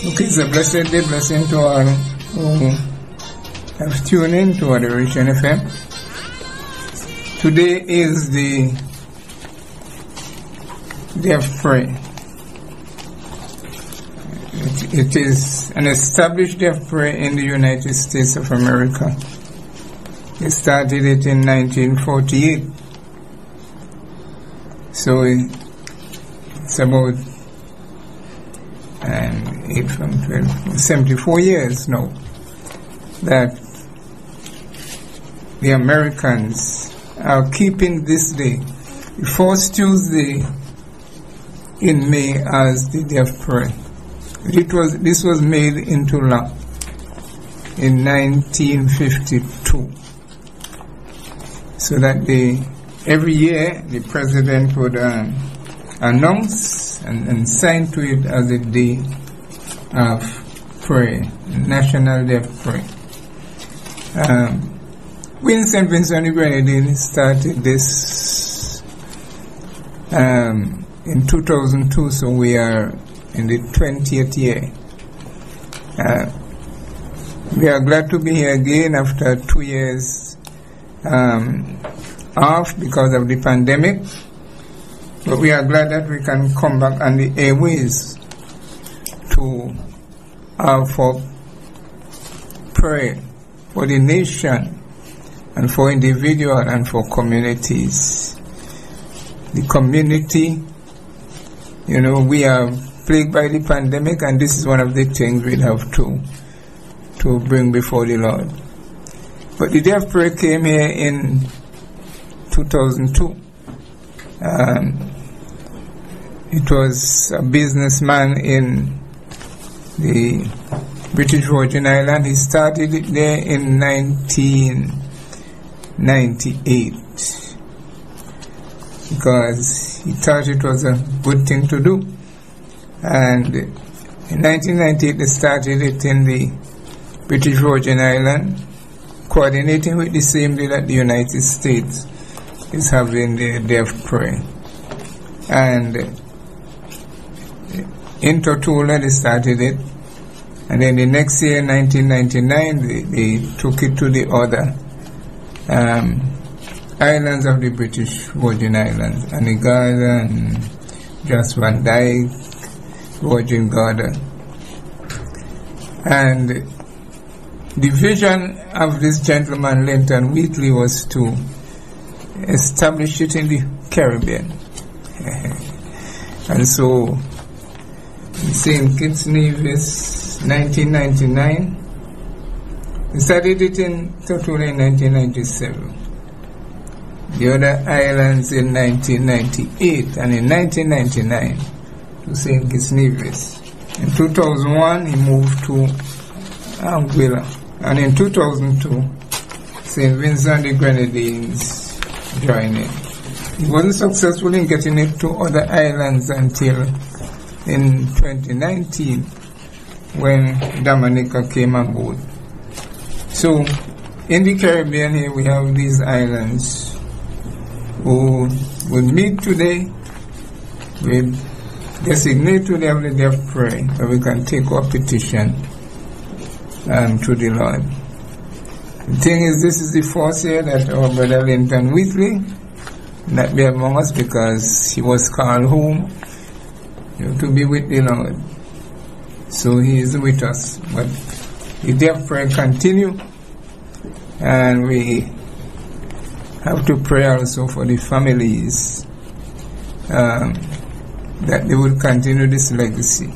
Okay, it's a blessed day, blessing to all who have tuned in to Adoration FM. Today is the day of prayer. It is an established day of prayer in the United States of America. They started it in 1948. So it's about 8 from 12, 74 years now that the Americans are keeping this day, the first Tuesday in May, as the day of prayer. This was made into law in 1952, so that every year the president would announce and sign to it as a day of prayer, National Day of Prayer. We in St. Vincent and the Grenadines started this in 2002, so we are in the 20th year. We are glad to be here again after 2 years off because of the pandemic, but we are glad that we can come back on the airways to for prayer for the nation and for individual and for communities. The community, we are plagued by the pandemic, and this is one of the things we have to bring before the Lord. But the day of prayer came here in 2002. It was a businessman in the British Virgin Islands. He started it there in 1998 because he thought it was a good thing to do. And in 1998 they started it in the British Virgin Islands, coordinating with the same day that the United States is having the Day of Prayer. And in Tortola they started it, and then the next year, 1999, they took it to the other islands of the British Virgin Islands, Antigua and Just Van Dyke, Virgin Gorda. And the vision of this gentleman, Linton Wheatley, was to establish it in the Caribbean. And so in St. Kitts Nevis, 1999, we started it in Tortola in 1997. The other islands in 1998, and in 1999 to St. Kitts Nevis. In 2001 he moved to Anguilla, and in 2002 St. Vincent and the Grenadines joined in. He wasn't successful in getting it to other islands until in 2019 when Dominica came on board. So in the Caribbean here we have these islands who will meet today with designate to them the day of prayer, so we can take our petition to the Lord. The thing is, this is the first year that our brother Linton Wheatley not be among us because he was called home to be with the Lord. So he is with us. But the day of prayer continue, and we have to pray also for the families that they will continue this legacy.